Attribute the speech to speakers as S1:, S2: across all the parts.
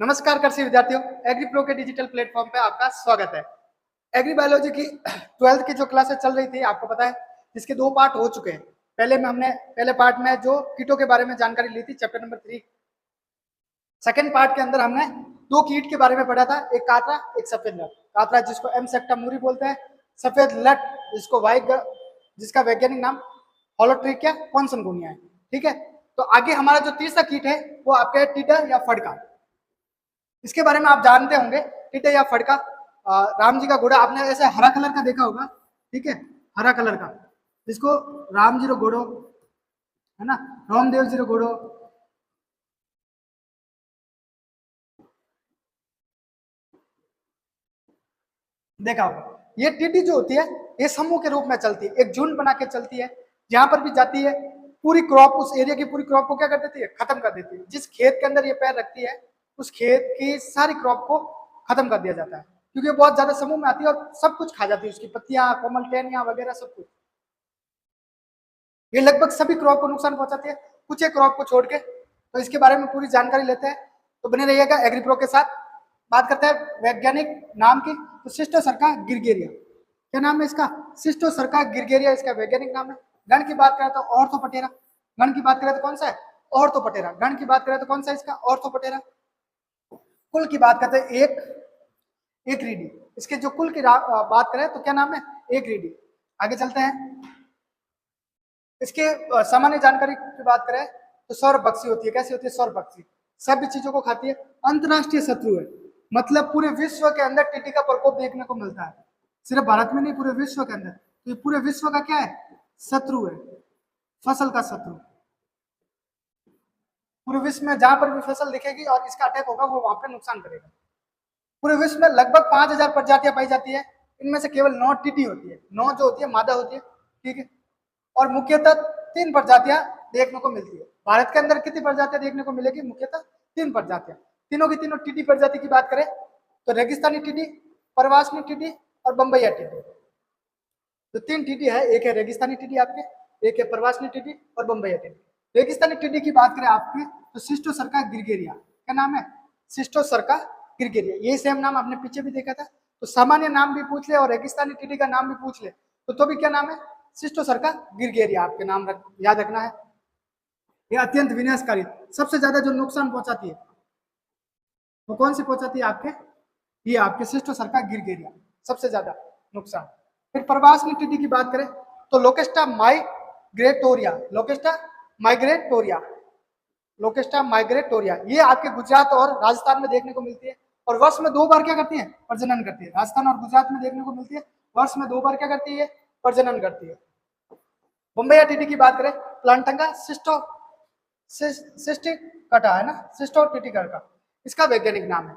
S1: नमस्कार कृषि विद्यार्थियों, एग्री प्रो के डिजिटल प्लेटफॉर्म पे आपका स्वागत है। एग्री बायोलॉजी की 12th की जो क्लासेस चल रही थी आपको पता है, जिसके 2 पार्ट हो चुके हैं। पहले पार्ट में जो कीटों के बारे में जानकारी ली थी, चैप्टर नंबर 3। सेकंड पार्ट के अंदर हमने 2 कीट के बारे में पढ़ा था, एक कातरा, एक सफेद लट। कातरा जिसको एम सेक्टा मूरी बोलते हैं, सफेद लट जिसका वैज्ञानिक नाम होलोट्रिकिया कॉन्सनगोनिया है। ठीक है, तो आगे हमारा जो तीसरा कीट है वो आपका टीडा या फड़का। इसके बारे में आप जानते होंगे, टीडा या फड़का। राम जी का घोड़ा आपने ऐसे हरा कलर का देखा होगा, ठीक है, हरा कलर का, जिसको राम जी रो घोड़ो है ना, रामदेव जी रो घोड़ो। देखा होगा। ये टीडी जो होती है ये समूह के रूप में चलती है, एक झुंड बना के चलती है। जहां पर भी जाती है पूरी क्रॉप, उस एरिया की पूरी क्रॉप को क्या कर देती है, खत्म कर देती है। जिस खेत के अंदर ये पैर रखती है उस खेत की सारी क्रॉप को खत्म कर दिया जाता है, क्योंकि ये बहुत ज्यादा समूह में आती है और सब कुछ खा जाती है, उसकी पत्तियां, कोमल टहनियां वगैरह सब कुछ। ये लगभग सभी क्रॉप को नुकसान पहुंचाती है, कुछ एक क्रॉप को छोड़ के। तो इसके बारे में पूरी जानकारी लेते हैं, तो बने रहिएगा एग्री प्रो के साथ। बात करते हैं वैज्ञानिक नाम की, तो सिस्टोसर्का गिरगेरिया। क्या नाम है इसका? सिस्टोसर्का गिरगेरिया इसका वैज्ञानिक नाम है। गण की बात करें तो ऑर्थोपटेरा। गण की बात करें तो कौन सा है? ऑर्थोपटेरा। गण की बात करें तो कौन सा है इसका? ऑर्थोपटेरा। कुल की बात करते हैं एक रीडी। इसके जो कुल की बात करें तो क्या नाम है? एक रीडी। आगे चलते हैं। इसके सामान्य जानकारी की बात करें तो सौरभक्षी होती है। कैसी होती है? सौरभक्षी। सभी चीजों को खाती है। अंतरराष्ट्रीय शत्रु है, मतलब पूरे विश्व के अंदर टीटी का प्रकोप देखने को मिलता है, सिर्फ भारत में नहीं, पूरे विश्व के अंदर। तो ये पूरे विश्व का क्या है? शत्रु है, फसल का शत्रु। पूरे विश्व में जहां पर भी फसल दिखेगी और इसका अटैक होगा वो वहां पर नुकसान करेगा। पूरे विश्व में लगभग 5000 प्रजातियां पाई जाती है, इनमें से केवल 9 टीटी होती है। 9 जो होती है मादा होती है, ठीक है। और मुख्यतः 3 प्रजातियां देखने को मिलती है। भारत के अंदर कितनी प्रजातियां देखने को मिलेगी? मुख्यतः 3 प्रजातियां। तीनों की तीनों टीटी प्रजाति की बात करें तो रेगिस्तानी टीटी, परवासनी टीटी और बम्बईया टीटी। तो 3 टीटी है, एक है रेगिस्तानी टीटी आपके, एक है परवासनी टीटी और बम्बईया टीटी। रेगिस्तानी टीटी की बात करें आपकी तो सिस्टोसर्का गिरगेरिया। क्या नाम है? सिस्टोसर्का गिरगेरिया। यही सेम नाम आपने पीछे भी देखा था। तो सामान्य नाम भी पूछ ले और रेगिस्तानी टीटी का नाम भी पूछ ले तो भी क्या नाम है? सिस्टोसर्का गिरगेरिया आपके नाम याद रखना है। ये अत्यंत विनाशकारी, सबसे ज्यादा जो नुकसान पहुंचाती है वो कौन सी पहुंचाती है आपके? ये आपके सिस्टोसर्का गिरगेरिया सबसे ज्यादा नुकसान। फिर प्रवासनी टीटी की बात करें तो लोकेस्टा माइग्रेटोरिया। लोकेस्टा माइग्रेटोरिया। लोकेस्टा माइग्रेटोरिया ये आपके गुजरात और राजस्थान में देखने को मिलती है और वर्ष में 2 बार क्या करती है? प्रजनन करती है। राजस्थान और गुजरात में देखने को मिलती है, वर्ष में 2 बार क्या करती है? प्रजनन करती है। बम्बईया टीटी की बात करें, प्लांटंगा सिस्टिकटा है ना, सिस्टोटिटिका इसका वैज्ञानिक नाम है।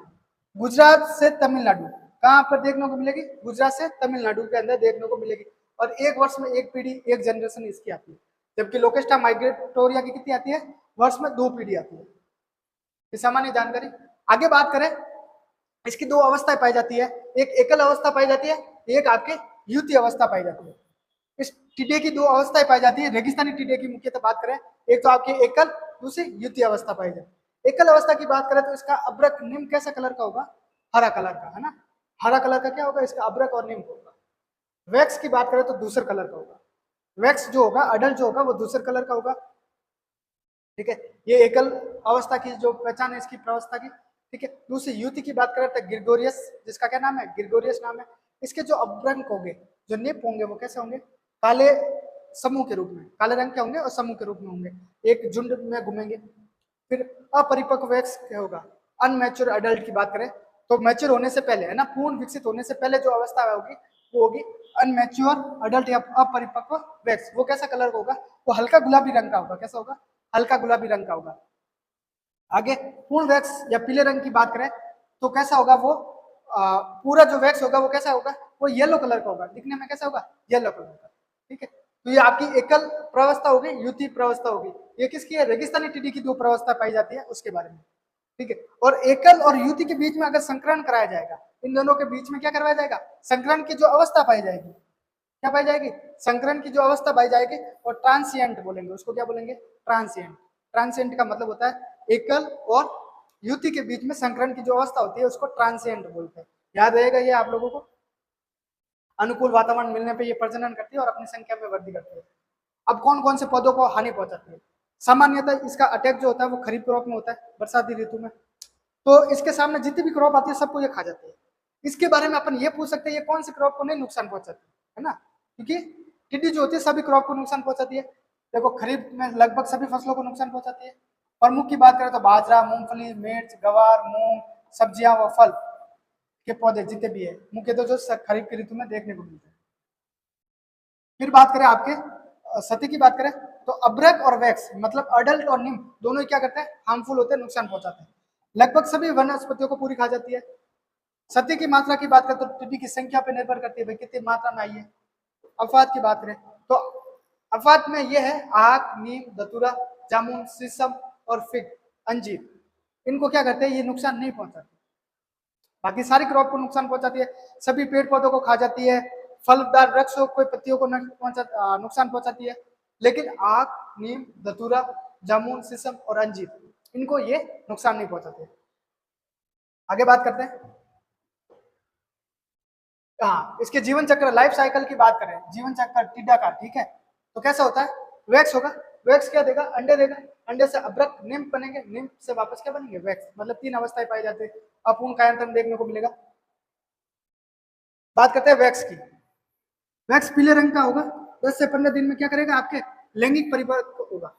S1: गुजरात से तमिलनाडु, कहां पर देखने को मिलेगी? गुजरात से तमिलनाडु के अंदर देखने को मिलेगी और एक वर्ष में एक पीढ़ी, एक जनरेशन इसकी आती है। जबकि लोकेस्टा माइग्रेटोरिया की कितनी आती है? वर्ष में 2 पीढ़ी आती है। ये सामान्य जानकारी। आगे बात करें, इसकी 2 अवस्थाएं पाई जाती है, एक एकल अवस्था पाई जाती है, एक आपके युति अवस्था पाई जाती है। इस टीडे की 2 अवस्थाएं पाई जाती है। रेगिस्तानी टीडे की मुख्यतः बात करें, एक तो आपकी एकल, दूसरी युति अवस्था पाई जाती है। एकल अवस्था की बात करें तो इसका अब्रक निम्न कैसा कलर का होगा? हरा कलर का, है ना। हरा कलर का क्या होगा? इसका अब्रक और निम्न होगा। वैक्स की बात करें तो दूसरे कलर का होगा। वैक्स जो होगा, अडल्ट जो होगा वो दूसरे कलर का होगा, ठीक है। ये एकल अवस्था की जो पहचान है इसकी प्रावस्था की, ठीक है। दूसरी युति की बात करें तो ग्रिगोरियस, जिसका क्या नाम है? ग्रिगोरियस नाम है। इसके जो अभ्रंक होंगे, जो निप होंगे, वो कैसे होंगे? काले समूह के रूप में, काले रंग के होंगे और समूह के रूप में होंगे, एक झुंड में घूमेंगे। फिर अपरिपक्व वैक्स क्या होगा? अनमैच्योर अडल्ट की बात करें तो मैच्योर होने से पहले, है ना, पूर्ण विकसित होने से पहले जो अवस्था होगी वो होगी अनमैच्योर अडल्ट या अपरिपक्व वैक्स। वो कैसा कलर होगा? वो हल्का गुलाबी रंग का होगा। कैसा होगा? हल्का गुलाबी रंग का होगा। आगे पूर्ण वैक्स या पीले रंग की बात करें तो कैसा होगा? वो पूरा जो वैक्स होगा वो कैसा होगा? वो येलो कलर का होगा, दिखने में कैसा होगा? येलो कलर का, ठीक है। तो ये आपकी एकल प्रवस्था होगी, युति प्रवस्था होगी। ये किसकी है? रेगिस्तानी टीडी की 2 प्रवस्था पाई जाती है उसके बारे में, ठीक है। और एकल और युति के बीच में अगर संकरण कराया जाएगा, इन दोनों के बीच में क्या करवाया जाएगा? संकरण की जो अवस्था पाई जाएगी, क्या पाई जाएगी? संकरण की जो अवस्था पाई जाएगी और ट्रांसिएंट बोलेंगे उसको। क्या बोलेंगे? ट्रांसिएंट। ट्रांसिएंट का मतलब होता है एकल और युति के बीच में संकरण की जो अवस्था होती है उसको ट्रांसिएंट बोलते हैं। याद रहेगा ये आप लोगों को। अनुकूल वातावरण मिलने पे ये प्रजनन करती है और अपनी संख्या में वृद्धि करती है। अब कौन कौन से पौधों को हानि पहुंचाती है? सामान्यतः इसका अटैक जो होता है वो खरीफ क्रॉप में होता है, बरसाती ऋतु में। तो इसके सामने जितनी भी क्रॉप आती है सबको ये खा जाती है। इसके बारे में अपन ये पूछ सकते हैं ये कौन सी क्रॉप को नहीं नुकसान पहुंचाती है ना, क्योंकि टिड्डी जो होती है सभी क्रॉप को नुकसान पहुंचाती है। देखो खरीफ में लगभग सभी फसलों को नुकसान पहुंचाती है। प्रमुख की बात करें तो बाजरा, मूंगफली, मिर्च, गवार, मूंग, सब्जियां व फल के पौधे जितने भी है मुख्यतः जो खरीफ की ऋतु में देखने को मिलते हैं। फिर बात करें आपके सती की बात करें तो अभ्रक और वैक्स मतलब अडल्ट और निम दोनों ही क्या करते हैं, हार्मफुल होते हैं, नुकसान पहुंचाते हैं। लगभग सभी वनस्पतियों को पूरी खा जाती है। सती की मात्रा की बात करें तो टिड्डी की संख्या पर निर्भर करती है भाई कितनी मात्रा में आई है। अफवाद की बात करें तो अफवाद में यह है आक, नीम, धतूरा, जामुन, शीशम और फिग, अंजीर, इनको क्या करते हैं ये नुकसान नहीं पहुंचाते। बाकी सारी क्रॉप को नुकसान पहुंचाती है, सभी पेड़ पौधों को खा जाती है, फलदार वृक्षों को पत्तियों को नुकसान पहुंचाती है। लेकिन आक, नीम, धतूरा, जामुन, शीशम और अंजीर इनको ये नुकसान नहीं पहुंचाते। आगे बात करते हैं। हाँ, इसके जीवन चक्र लाइफ साइकिल की बात करें, जीवन चक्र टिड्डा का, ठीक है, तो कैसा होता है? वैक्स होगा, वैक्स क्या देगा? अंडे देगा, अंडे से अभ्रक निम्फ बनेंगे, निम्फ से वापस क्या बनेंगे? वैक्स। मतलब 3 अवस्थाएं पाई जाती है, अपूर्ण कायांतरण देखने को मिलेगा। बात करते हैं वैक्स की। वैक्स पीले रंग का होगा, 10 से 15 दिन में क्या करेगा? आपके लैंगिक परिपक्व होगा।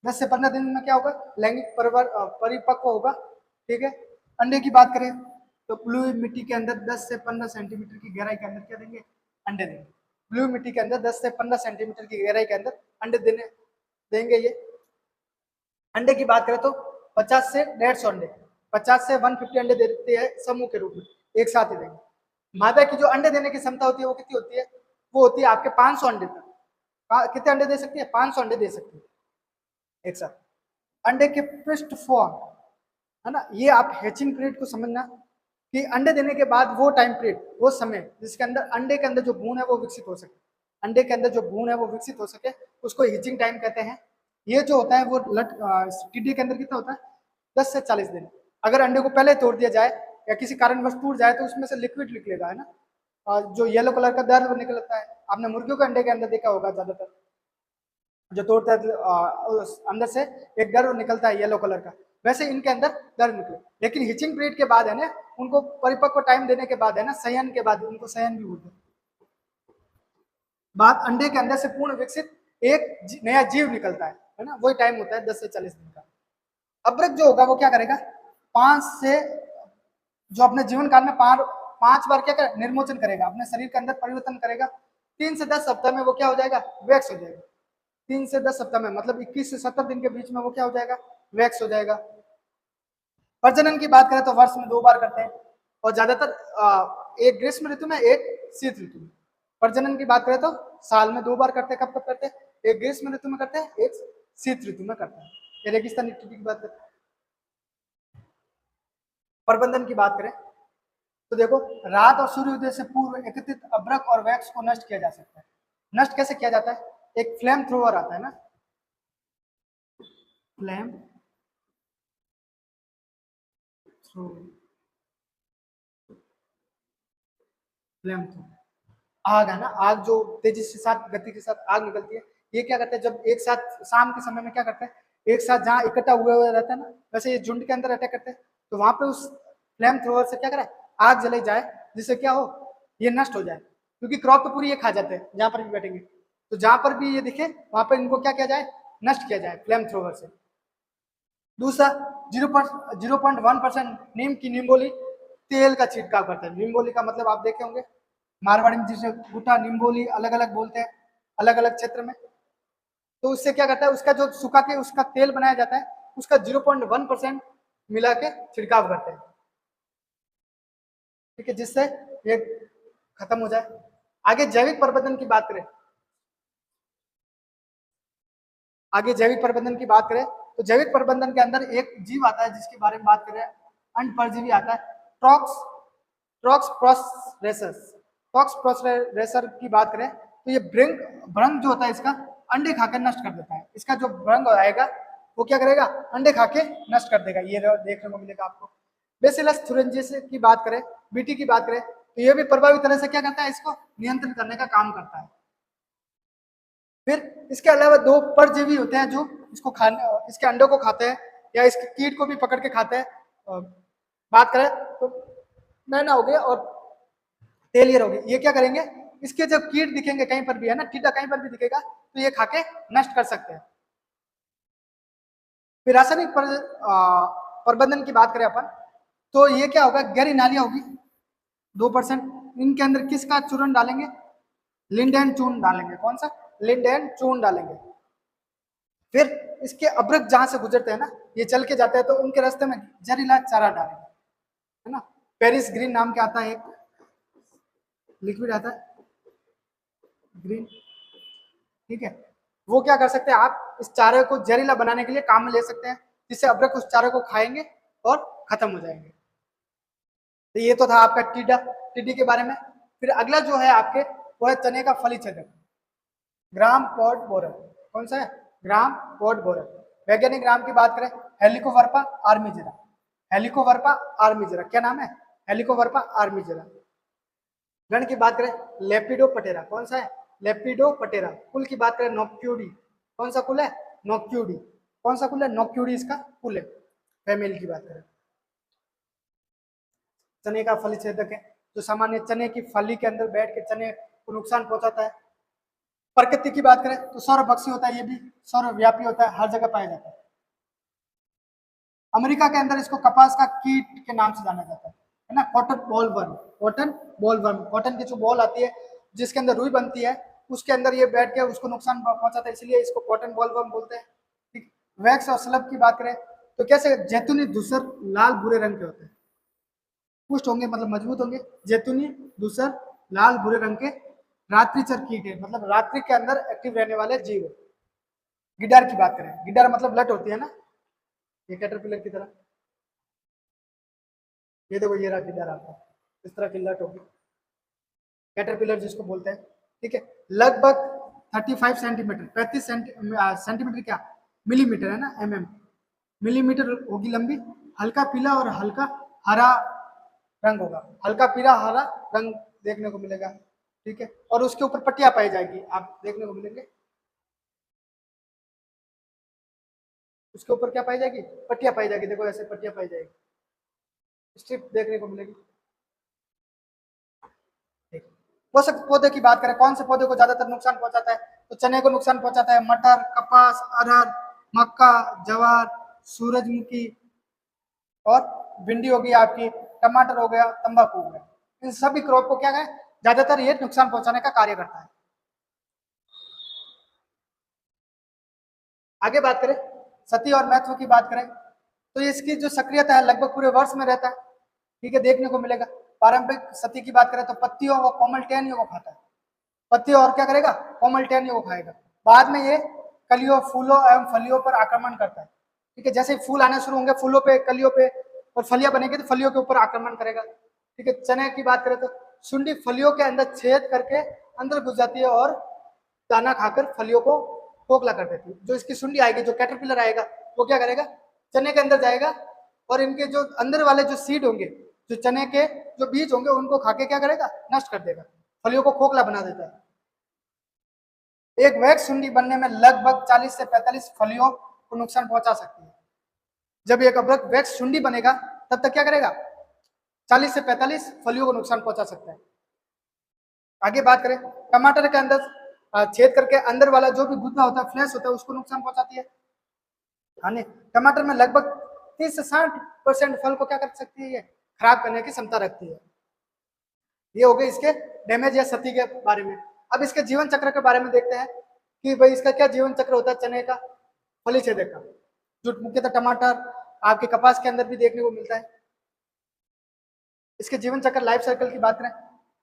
S1: 10 से 15 दिन में क्या होगा? लैंगिक परिपक्व होगा, ठीक है। अंडे की बात करें तो ब्लू मिट्टी के अंदर 10 से 15 सेंटीमीटर की गहराई के अंदर क्या देंगे? अंडे देंगे। ब्लू मिट्टी के अंदर 10 से 15 सेंटीमीटर की गहराई के अंदर अंडे देंगे ये। अंडे की बात करें तो 50 से 150 अंडे, 50 से 150 अंडे देते हैं समूह के रूप में, एक साथ ही देंगे। मादा की जो अंडे देने की क्षमता होती है वो कितनी होती है? वो होती है आपके 500 अंडे तक। कितने अंडे दे सकती है? 500 अंडे दे सकती है एक साथ। अंडे के पृष्ठ फॉर्म है ना, ये आप हैचिंग पीरियड को समझना कि अंडे देने के बाद वो टाइम पीरियड, वो समय जिसके अंदर अंडे के अंदर जो भ्रूण है वो विकसित हो सके, अंडे के अंदर जो भ्रूण है वो विकसित हो सके, उसको हिचिंग टाइम कहते हैं। ये जो होता है वो टिड्डी के अंदर कितना होता है? 10 से 40 दिन। अगर अंडे को पहले तोड़ दिया जाए या किसी कारणवश टूट जाए तो उसमें से लिक्विड निकलेगा, है ना, और जो येलो कलर का दर्द निकलता है। आपने मुर्गियों के अंडे के अंदर देखा होगा, ज्यादातर जो तोड़ता है अंदर से एक डर निकलता है येलो कलर का, वैसे इनके अंदर डर निकले। लेकिन हिचिंग पीरियड के बाद है ना, उनको परिपक्व टाइम देने के बाद है ना, शयन के बाद, उनको शयन भी बोलते हैं। बात अंडे के अंदर से पूर्ण विकसित एक नया जीव निकलता है ना, वही टाइम होता है 10 से 40 दिन का। अभ्रक जो होगा वो क्या करेगा? 5 से जो अपने जीवन काल में 5 बार क्या कर निर्मोचन करेगा, अपने शरीर के अंदर परिवर्तन करेगा। 3 से 10 सप्ताह में वो क्या हो जाएगा? वैक्स हो जाएगा। 3 से 10 सप्ताह में मतलब 21 से 70 दिन के बीच में वो क्या हो जाएगा? वैक्स हो जाएगा। प्रजनन की बात करें तो वर्ष में 2 बार करते हैं, और ज्यादातर एक ग्रीष्म ऋतु में, एक शीत ऋतु में। प्रजनन की बात करें तो साल में 2 बार करते हैं। कब कब करते हैं? एक ग्रीष्म ऋतु में करते हैं, एक शीत ऋतु में करते हैं। ये रेगिस्तानी टिड्डी की बात करते हैं। प्रबंधन की बात करें तो देखो, रात और सूर्योदय से पूर्व एकत्रित अभ्रक और वैक्स को नष्ट किया जा सकता है। नष्ट कैसे किया जाता है? एक फ्लेम थ्रोवर आता है ना, फ्लेम फ्लेम थ्रोवर, आग है ना, आग जो तेजी के साथ, गति के साथ आग निकलती है। ये क्या करते हैं? जब एक साथ शाम के समय में क्या करते हैं, एक साथ जहाँ इकट्ठा हुए हुए रहता है ना, वैसे ये झुंड के अंदर अटैक करते हैं। तो वहां पे उस फ्लेम थ्रोवर से क्या करे, आग जलाई जाए, जिससे क्या हो, ये नष्ट हो जाए। क्योंकि क्रॉप तो पूरी ये खा जाते हैं जहां पर भी बैठेंगे, तो जहां पर भी ये दिखे वहां पर इनको क्या किया जाए? नष्ट किया जाए फ्लेम थ्रोवर से। दूसरा 0.1% नीम की निम्बोली तेल का छिड़काव करते हैं। निम्बोली का मतलब आप देखे होंगे, मारवाड़ी में जिसे गुटा निम्बोली अलग अलग बोलते हैं अलग अलग क्षेत्र में। तो उससे क्या करता है, उसका जो सुखा के उसका तेल बनाया जाता है, उसका 0.1% मिला के छिड़काव करते हैं, ठीक है, जिससे ये खत्म हो जाए। आगे जैविक प्रबंधन की बात करें, आगे जैविक प्रबंधन की बात करें तो जैविक प्रबंधन के अंदर एक जीव आता है जिसके बारे में बात करें, अंड परजीवी आता है, ट्रॉक्स प्रोसरेसर की बात करें तो ये भ्रंग जो होता है इसका अंडे खाकर नष्ट कर देता है। इसका जो भ्रंग आएगा वो क्या करेगा, अंडे खा के नष्ट कर देगा। ये देखने को मिलेगा आपको। बेसिलस थुरिंजिस की बात करें, बीटी की बात करें, तो ये भी प्रभावी तरह से क्या करता है, इसको नियंत्रण करने का काम करता है। फिर इसके अलावा दो परजीवी होते हैं जो इसको खाने, इसके अंडों को खाते हैं या इसके कीट को भी पकड़ के खाते हैं। बात करें तो मैना हो गया और तेलियर हो गई। ये क्या करेंगे, इसके जब कीट दिखेंगे कहीं पर भी, है ना, टीडा कहीं पर भी दिखेगा तो ये खा के नष्ट कर सकते हैं। फिर रासायनिक प्रबंधन की बात करें अपन, तो ये क्या होगा, गहरी नालियां होगी 2%, इनके अंदर किसका चूर्ण डालेंगे, लिंडेन चूर्ण डालेंगे। कौन सा, लिंडेन चूर्ण डालेंगे। फिर इसके अभ्रक जहां से गुजरते हैं ना, ये चल के जाते हैं, तो उनके रास्ते में जहरीला चारा डालेंगे, है ना। पेरिस ग्रीन नाम के आता है एक लिक्विड आता है ग्रीन, ठीक है। वो क्या कर सकते हैं, आप इस चारे को जहरीला बनाने के लिए काम में ले सकते हैं, जिससे अभ्रक उस चारे को खाएंगे और खत्म हो जाएंगे। तो ये तो था आपका टिड्डी के बारे में। फिर अगला जो है आपके, वो है चने का फली छेदक, ग्राम पॉट बोरर। कौन सा है, ग्राम पॉट बोरर। वैज्ञानिक नाम की बात करें, हेलिकोवर्पा आर्मीजेरा। हेलिकोवर्पा आर्मीजेरा, क्या नाम है, हेलिकोवर्पा आर्मीजेरा। गण की बात करें, लेपिडोपटेरा। कौन सा है, लेपिडोपटेरा। कुल की बात करें, नोक्यूडी। कौन सा कुल है, नोक्यूडी। कौन सा कुल है, नोक्यूडी इसका कुल है। फैमिली की बात करें, चने का फली छेदक है, जो सामान्य चने की फली के अंदर बैठ के चने को नुकसान पहुंचाता है। प्रकृति की बात करें तो सर्वभक्षी होता है, ये भी सर्वव्यापी होता है, हर जगह पाया जाता है। अमेरिका के अंदर इसको कपास का कीट के नाम से जाना जाता है ना, cotton bollworm. Cotton bollworm, cotton की जो बॉल आती है जिसके अंदर रुई बनती है, उसके अंदर ये बैठ के उसको नुकसान पहुंचाता है, इसलिए इसको कॉटन बॉलवर्म बोलते हैं। ठीक। वैक्स और स्लब की बात करें तो कैसे, जैतूनी धूसर लाल भूरे रंग के होते हैं, पुष्ट होंगे मतलब मजबूत होंगे, जैतूनी धूसर लाल भूरे रंग के रात्रिचर कीट है, मतलब रात्रि के अंदर एक्टिव रहने वाले जीव। गिडार की बात करें, गिडार मतलब लट होती है ना, ये कैटरपिलर की तरह, ये देखो ये रहा गिडार आपका, इस तरह की लट होगी, कैटरपिलर जिसको बोलते हैं। ठीक है, लगभग 35 सेंटीमीटर, 35 सेंटीमीटर क्या, मिलीमीटर है ना, मिलीमीटर होगी लंबी, हल्का पीला और हल्का हरा रंग होगा, हल्का पीला हरा रंग देखने को मिलेगा। ठीक है, और उसके ऊपर पट्टियां पाई जाएगी, आप देखने को मिलेंगे, उसके ऊपर क्या पाई जाएगी, पट्टियां पाई जाएगी। देखो ऐसे पट्टियां पाई जाएगी, स्ट्रिप देखने को मिलेगी। पोषक पौधे की बात करें, कौन से पौधे को ज्यादातर नुकसान पहुंचाता है, तो चने को नुकसान पहुंचाता है, मटर, कपास, अरहर, मक्का, ज्वार, सूरजमुखी और भिंडी हो गई आपकी, टमाटर हो गया, तंबाकू हो गया। इन सभी क्रॉप को क्या है, ज्यादातर ये नुकसान पहुंचाने का कार्य करता है। आगे बात करें, सती और महत्व की बात करें तो इसकी जो सक्रियता है लगभग पूरे वर्ष में रहता है। ठीक है, देखने को मिलेगा। पारंपरिक सती की बात करें तो पत्तियों व कोमल टहनियों को खाता है, पत्तियों और क्या करेगा, कोमल टहनियों को खाएगा। बाद में ये कलियों, फूलों एवं फलियों पर आक्रमण करता है। ठीक है, जैसे फूल आने शुरू होंगे, फूलों पे, कलियों पे, और फलियां बनेगी तो फलियों के ऊपर आक्रमण करेगा। ठीक है, चने की बात करें तो सुंडी फलियों के अंदर छेद करके अंदर घुस जाती है और दाना खाकर फलियों को खोखला कर देती है। जो इसकी सुंडी आएगी, जो कैटरपिलर आएगा, वो क्या करेगा, चने के अंदर जाएगा और इनके जो अंदर वाले जो सीड होंगे, जो चने के जो बीज होंगे, उनको खाके क्या करेगा, नष्ट कर देगा, फलियों को खोखला बना देता है। एक वैक्स सुंडी बनने में लगभग 40 से 45 फलियों को नुकसान पहुंचा सकती है। जब एक अभ्रक वैक्स सुंडी बनेगा तब तक क्या करेगा, 40 से 45 फलियों को नुकसान पहुंचा सकता है। आगे बात करें, टमाटर के अंदर छेद करके अंदर वाला जो भी गुद्दा होता है, फ्लैश होता है, उसको नुकसान पहुंचाती है। हाँ, टमाटर में लगभग 30 से 60% फल को क्या कर सकती है, ये खराब करने की क्षमता रखती है। ये हो गए इसके डैमेज या क्षति के बारे में। अब इसके जीवन चक्र के बारे में देखते हैं कि भाई इसका क्या जीवन चक्र होता है चने का, फली छेदक का, जो मुख्यतः टमाटर, आपके कपास के अंदर भी देखने को मिलता है। इसके जीवन चक्र, लाइफ साइकिल की बात करें,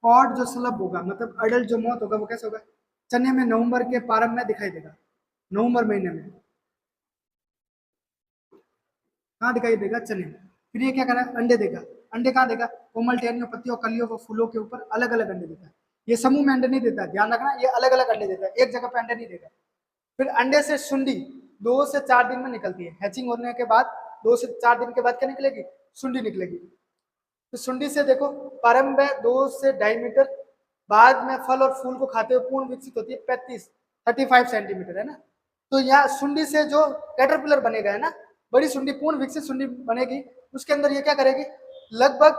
S1: पॉड जो स्लब होगा, मतलब अडल्ट जो मौत होगा, वो कैसे होगा, चने में नवंबर के प्रारंभ में दिखाई देगा, नवंबर महीने में कहाँ दिखाई देगा, चने में। फिर ये क्या करा, अंडे देगा, अंडे कहाँ देगा, कोमल टहनियों, पत्तियों, कलियों व फूलों के ऊपर अलग अलग अंडे देता है। ये समूह में अंडे नहीं देता, ध्यान रखना, ये अलग अलग अंडे देता है, एक जगह पे अंडे नहीं देगा। फिर अंडे से सुंडी, 2 से 4 दिन में निकलती है। हैचिंग होने के बाद 2 से 4 दिन के बाद क्या निकलेगी? सुंडी निकलेगी। तो सुंडी से देखो प्रारंभ में 2 से 2.5 मीटर, बाद में फल और फूल को खाते हुए पूर्ण विकसित होती है 35 सेंटीमीटर, है ना। तो यहाँ सुंडी से जो कैटरपिलर बनेगा, है ना, बड़ी सुंडी, पूर्ण विकसित सुंडी बनेगी, उसके अंदर ये क्या करेगी, लगभग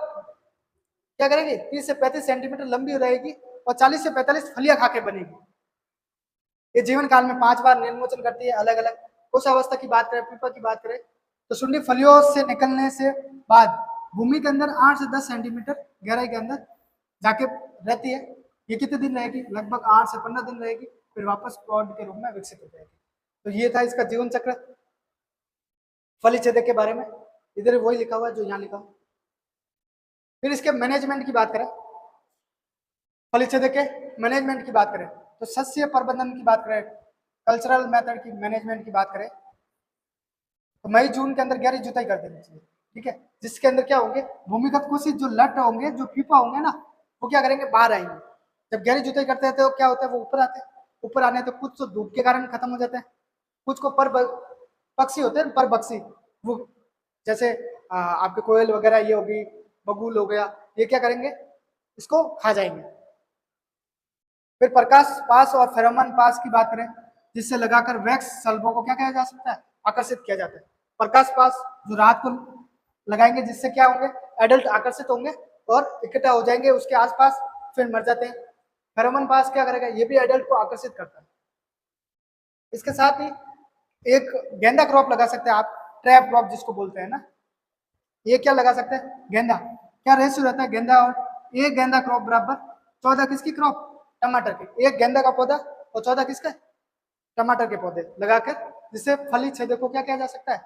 S1: क्या करेगी, 30 से 35 सेंटीमीटर लंबी रहेगी और 40 से 45 फलियां खाके बनेगी। ये जीवन काल में 5 बार निर्मोचन करती है। अलग अलग कोशावस्था की बात करें, पुष्पा की बात करें, तो सुंडी फलियों से निकलने से बाद भूमि के अंदर 8 से 10 सेंटीमीटर गहराई के अंदर जाके रहती है। ये कितने दिन रहेगी? लगभग 8 से 15 दिन रहेगी, फिर वापस पौध के रूप में विकसित हो जाएगी। तो ये था इसका जीवन चक्र फलिछेदक के बारे में। इधर वही लिखा हुआ है जो यहाँ लिखा हुआ। फिर इसके मैनेजमेंट की बात करें, फलिछेदक के मैनेजमेंट की बात करें, तो सस्य प्रबंधन की बात करें, कल्चरल मेथड की मैनेजमेंट की बात करें, तो मई जून के अंदर गहरी जुताई कर देनी चाहिए, ठीक है, जिसके अंदर क्या होंगे, भूमिगत कोशिश जो लट होंगे, जो पीपा होंगे ना, वो क्या करेंगे, बाहर आएंगे। जब गहरी जुताई करते हैं तो क्या होता है, वो ऊपर आते हैं। ऊपर आने तो कुछ तो धूप के कारण खत्म हो जाते हैं, कुछ को पर पक्षी होते हैं, पर बक्सी, वो जैसे आपके कोयल वगैरह ये होगी, बगुल हो गया, ये क्या करेंगे, इसको खा जाएंगे। फिर प्रकाश पास और फेरोमोन पास की बात करें, जिससे लगाकर वैक्स सल्बों को क्या किया जा सकता है, आकर्षित किया जाता है। प्रकाश पास जो रात को लगाएंगे, जिससे क्या होंगे, एडल्ट आकर्षित होंगे और इकट्ठा हो जाएंगे उसके आसपास, फिर मर जाते हैं। फेरोमोन पास क्या करेगा, ये भी एडल्ट को आकर्षित करता है। इसके साथ ही एक गेंदा क्रॉप लगा सकते हैं आप, ट्रैप क्रॉप जिसको बोलते हैं ना, ये क्या लगा सकते हैं, गेंदा। क्या रेशियो रहता है गेंदा और, एक गेंदा क्रॉप बराबर 14 किसकी क्रॉप, टमाटर की। एक गेंदा का पौधा और 14 किसका, टमाटर के पौधे लगाकर, जिससे फली छेदक को क्या किया जा सकता है,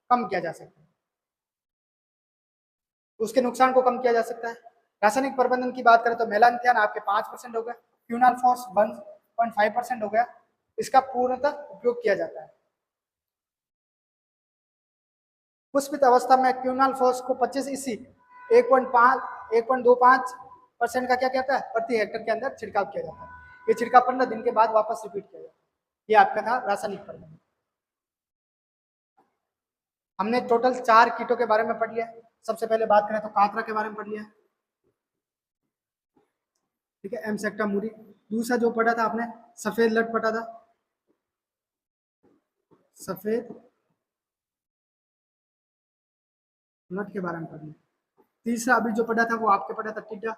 S1: कम किया जा सकता है, उसके नुकसान को कम किया जा सकता है। रासायनिक प्रबंधन की बात करें तो मेलान्थियान आपके 5% हो गया, क्यूनालफॉस 1.5% हो गया, इसका पूर्णतः उपयोग किया जाता है। पुष्पित अवस्था में क्यूनालफॉस को 25 इसी 1.25% का क्या कहता है, प्रति हेक्टेयर के अंदर छिड़काव किया जाता है। ये छिड़काव 15 दिन के बाद वापस रिपीट किया जाता है। ये आपका था रासायनिक प्रबंधन। हमने टोटल 4 कीटों के बारे में पढ़ लिया। सबसे पहले बात करें तो कातरा के बारे में पढ़ लिया, ठीक है, एमसेक्टा मूरी। दूसरा जो पढ़ा था आपने, सफेद लट पढ़ा था, सफेद लट के बारे में पढ़ लिया। तीसरा अभी जो पढ़ा था वो आपके पढ़ा था टिड्डा,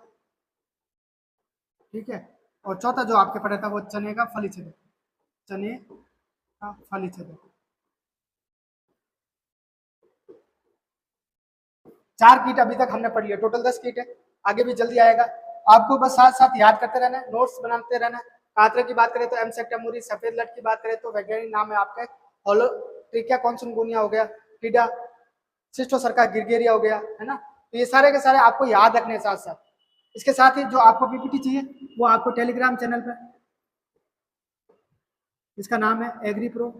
S1: ठीक है, और चौथा जो आपके पढ़ा था वो चने का फलीछेदक, चने का फलीछेदक। 4 कीट अभी तक हमने पढ़ लिया, टोटल 10 कीट है, आगे भी जल्दी आएगा। आपको बस साथ साथ याद करते रहना है, नोट्स बनाते रहना है। कातरे की बात करें तो एमसेक्टा मूरी, सफेद लट की बात करें तो वैज्ञानिक नाम है आपका होलोट्रिकिया कॉन्सुनगोनिया हो गया, टीडा सिस्टोसर्का गिरगेरिया हो गया, है ना। तो ये सारे के सारे आपको याद रखने साथ साथ। इसके साथ ही जो आपको पीपीटी चाहिए वो आपको टेलीग्राम चैनल पर, इसका नाम है एग्री प्रो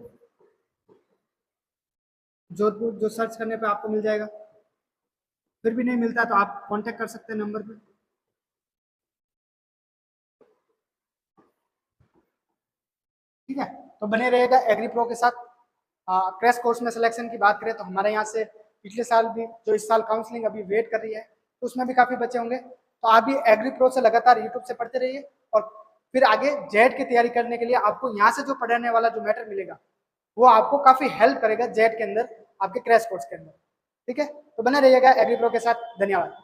S1: जोधपुर, जो सर्च करने पे आपको मिल जाएगा। फिर भी नहीं मिलता तो आप कांटेक्ट कर सकते हैं नंबर पे। ठीक है, तो बने रहेगा एग्री प्रो के साथ। क्रैश कोर्स में सिलेक्शन की बात करें तो हमारे यहाँ से पिछले साल भी, जो इस साल काउंसलिंग अभी वेट कर रही है, तो उसमें भी काफ़ी बच्चे होंगे। तो आप भी एग्री प्रो से लगातार यूट्यूब से पढ़ते रहिए, और फिर आगे जेड की तैयारी करने के लिए आपको यहाँ से जो पढ़ाने वाला जो मैटर मिलेगा वो आपको काफ़ी हेल्प करेगा जेड के अंदर, आपके क्रैश कोर्स के अंदर। ठीक है, तो बने रहिएगा एग्री प्रो के साथ। धन्यवाद।